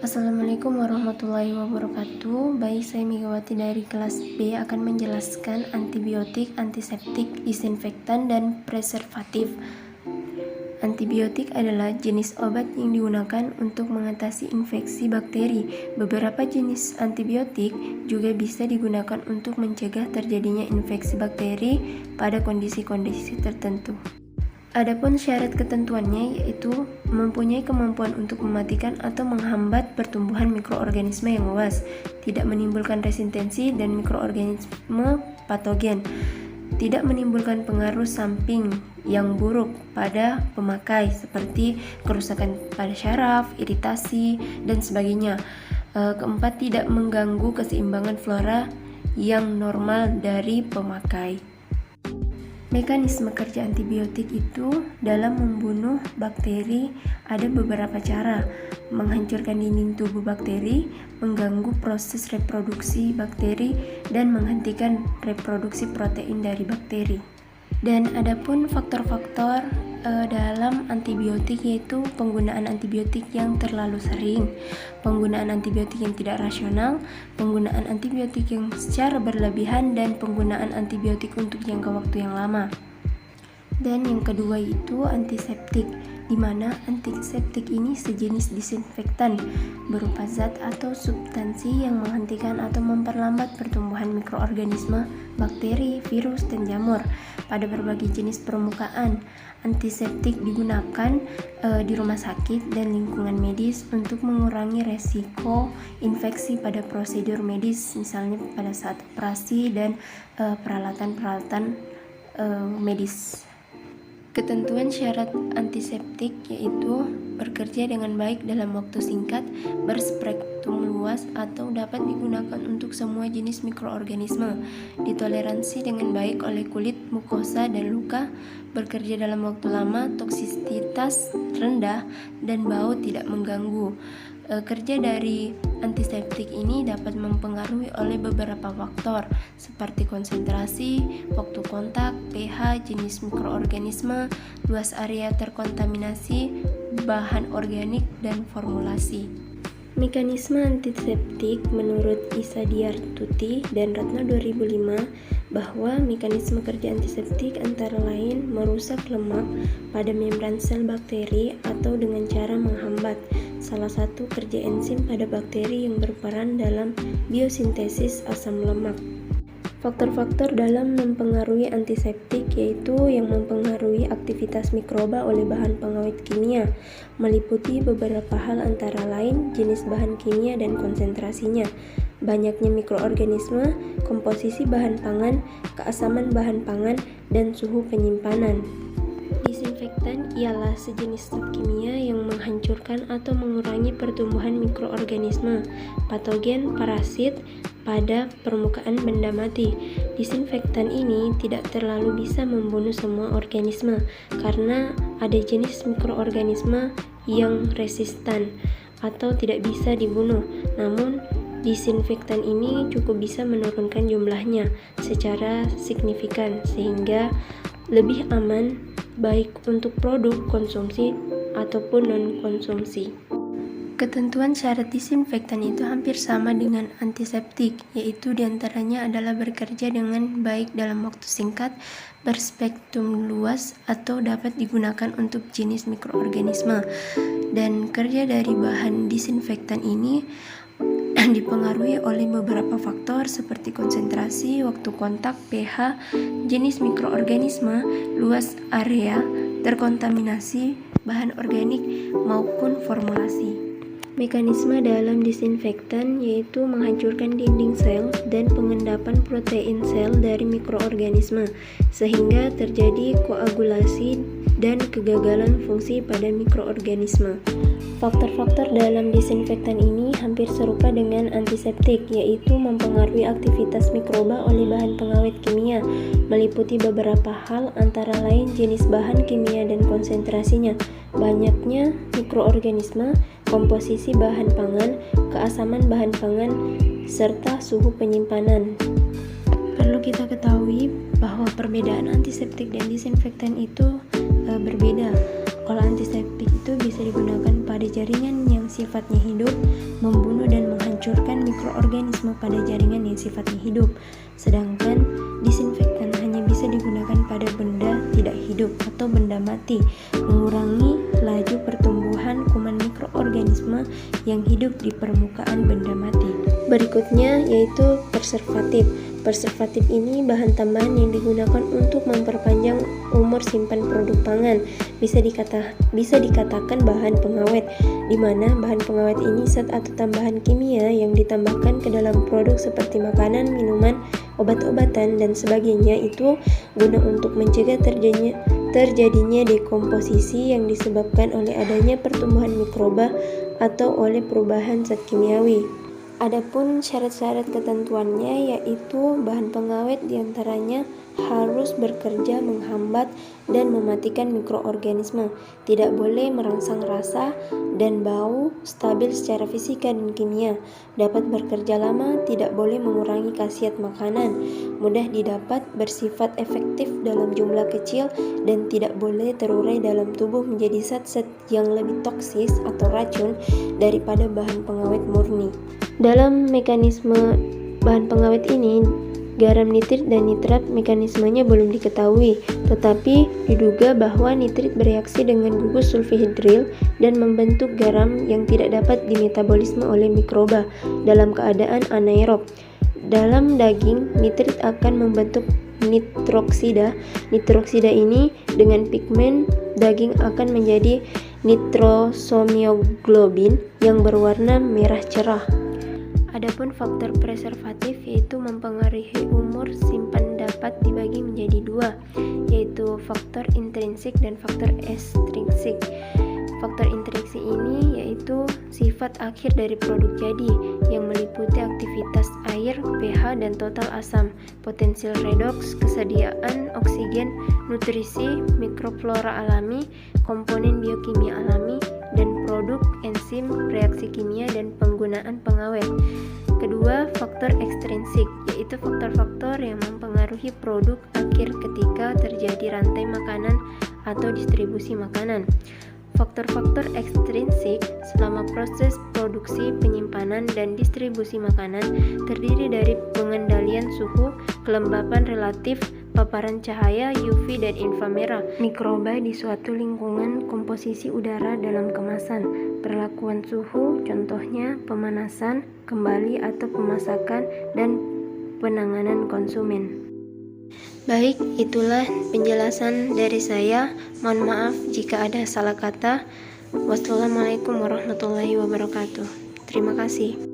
Assalamualaikum warahmatullahi wabarakatuh. Baik, saya Megawati dari kelas B akan menjelaskan antibiotik, antiseptik, disinfektan, dan preservatif. Antibiotik adalah jenis obat yang digunakan untuk mengatasi infeksi bakteri. Beberapa jenis antibiotik juga bisa digunakan untuk mencegah terjadinya infeksi bakteri pada kondisi-kondisi tertentu. Adapun syarat ketentuannya yaitu mempunyai kemampuan untuk mematikan atau menghambat pertumbuhan mikroorganisme yang luas, tidak menimbulkan resistensi dan mikroorganisme patogen, tidak menimbulkan pengaruh samping yang buruk pada pemakai seperti kerusakan pada syaraf, iritasi, dan sebagainya. Keempat, tidak mengganggu keseimbangan flora yang normal dari pemakai. Mekanisme kerja antibiotik itu dalam membunuh bakteri ada beberapa cara: menghancurkan dinding tubuh bakteri, mengganggu proses reproduksi bakteri, dan menghentikan reproduksi protein dari bakteri. Dan adapun faktor-faktor dalam antibiotik yaitu penggunaan antibiotik yang terlalu sering, penggunaan antibiotik yang tidak rasional, penggunaan antibiotik yang secara berlebihan, dan penggunaan antibiotik untuk jangka waktu yang lama. Dan yang kedua itu antiseptik, di mana antiseptik ini sejenis disinfektan berupa zat atau substansi yang menghentikan atau memperlambat pertumbuhan mikroorganisme, bakteri, virus, dan jamur pada berbagai jenis permukaan. Antiseptik digunakan di rumah sakit dan lingkungan medis untuk mengurangi resiko infeksi pada prosedur medis, misalnya pada saat operasi dan peralatan-peralatan medis. Ketentuan syarat antiseptik yaitu bekerja dengan baik dalam waktu singkat, berspektrum luas, atau dapat digunakan untuk semua jenis mikroorganisme, ditoleransi dengan baik oleh kulit, mukosa, dan luka, bekerja dalam waktu lama, toksisitas rendah, dan bau tidak mengganggu. Kerja dari antiseptik ini dapat mempengaruhi oleh beberapa faktor seperti konsentrasi, waktu kontak, pH, jenis mikroorganisme, luas area terkontaminasi, bahan organik, dan formulasi. Mekanisme antiseptik menurut Isadiartuti dan Ratna 2005 bahwa mekanisme kerja antiseptik antara lain merusak lemak pada membran sel bakteri atau dengan cara menghambat salah satu kerja enzim pada bakteri yang berperan dalam biosintesis asam lemak. Faktor-faktor dalam mempengaruhi antiseptik yaitu yang mempengaruhi aktivitas mikroba oleh bahan pengawet kimia, meliputi beberapa hal antara lain jenis bahan kimia dan konsentrasinya, banyaknya mikroorganisme, komposisi bahan pangan, keasaman bahan pangan, dan suhu penyimpanan. Disinfektan ialah sejenis zat kimia yang menghancurkan atau mengurangi pertumbuhan mikroorganisme, patogen, parasit pada permukaan benda mati. Disinfektan ini tidak terlalu bisa membunuh semua organisme karena ada jenis mikroorganisme yang resistan atau tidak bisa dibunuh. Namun, disinfektan ini cukup bisa menurunkan jumlahnya secara signifikan sehingga lebih aman baik untuk produk konsumsi ataupun non-konsumsi. Ketentuan syarat disinfektan itu hampir sama dengan antiseptik, yaitu diantaranya adalah bekerja dengan baik dalam waktu singkat, berspektrum luas, atau dapat digunakan untuk jenis mikroorganisme. Dan kerja dari bahan disinfektan ini dipengaruhi oleh beberapa faktor seperti konsentrasi, waktu kontak, pH, jenis mikroorganisme, luas area terkontaminasi, bahan organik, maupun formulasi. Mekanisme dalam disinfektan yaitu menghancurkan dinding sel dan pengendapan protein sel dari mikroorganisme sehingga terjadi koagulasi dan kegagalan fungsi pada mikroorganisme. Faktor-faktor dalam disinfektan ini hampir serupa dengan antiseptik, yaitu mempengaruhi aktivitas mikroba oleh bahan pengawet kimia, meliputi beberapa hal antara lain jenis bahan kimia dan konsentrasinya, banyaknya mikroorganisme, komposisi bahan pangan, keasaman bahan pangan, serta suhu penyimpanan. Perlu kita ketahui bahwa perbedaan antiseptik dan disinfektan itu berbeda. Kalau antiseptik itu bisa digunakan pada jaringan yang sifatnya hidup, membunuh dan menghancurkan mikroorganisme pada jaringan yang sifatnya hidup. Sedangkan disinfektan hanya bisa digunakan pada benda tidak hidup atau benda mati, mengurangi laju pertumbuhan kuman mikroorganisme yang hidup di permukaan benda mati. Berikutnya yaitu preservatif. Preservatif ini bahan tambahan yang digunakan untuk memperpanjang umur simpan produk pangan. Bisa dikatakan bahan pengawet, di mana bahan pengawet ini zat atau tambahan kimia yang ditambahkan ke dalam produk seperti makanan, minuman, obat-obatan, dan sebagainya itu guna untuk mencegah terjadinya dekomposisi yang disebabkan oleh adanya pertumbuhan mikroba atau oleh perubahan zat kimiawi. Adapun syarat-syarat ketentuannya yaitu bahan pengawet diantaranya harus bekerja menghambat dan mematikan mikroorganisme, tidak boleh merangsang rasa dan bau, stabil secara fisika dan kimia, dapat bekerja lama, tidak boleh mengurangi khasiat makanan, mudah didapat, bersifat efektif dalam jumlah kecil, dan tidak boleh terurai dalam tubuh menjadi zat-zat yang lebih toksis atau racun daripada bahan pengawet murni. Dalam mekanisme bahan pengawet ini, garam nitrit dan nitrat mekanismenya belum diketahui, tetapi diduga bahwa nitrit bereaksi dengan gugus sulfihidril dan membentuk garam yang tidak dapat dimetabolisme oleh mikroba dalam keadaan anaerob. Dalam daging, nitrit akan membentuk nitroksida. Nitroksida ini dengan pigmen daging akan menjadi nitrosomiglobin yang berwarna merah cerah. Adapun faktor preservatif yaitu mempengaruhi umur simpan dapat dibagi menjadi dua, yaitu faktor intrinsik dan faktor ekstrinsik. Faktor intrinsik ini yaitu sifat akhir dari produk jadi yang meliputi aktivitas air, pH, dan total asam, potensial redoks, kesediaan oksigen, nutrisi, mikroflora alami, komponen biokimia alami, dan produk enzim, reaksi kimia, dan penggunaan pengawet. Kedua, faktor ekstrinsik, yaitu faktor-faktor yang mempengaruhi produk akhir ketika terjadi rantai makanan atau distribusi makanan. Faktor-faktor ekstrinsik selama proses produksi, penyimpanan, dan distribusi makanan terdiri dari pengendalian suhu, kelembapan relatif, paparan cahaya UV dan inframerah, mikroba di suatu lingkungan, komposisi udara dalam kemasan, perlakuan suhu, contohnya pemanasan, kembali atau pemasakan, dan penanganan konsumen. Baik, itulah penjelasan dari saya. Mohon maaf jika ada salah kata. Wassalamualaikum warahmatullahi wabarakatuh. Terima kasih.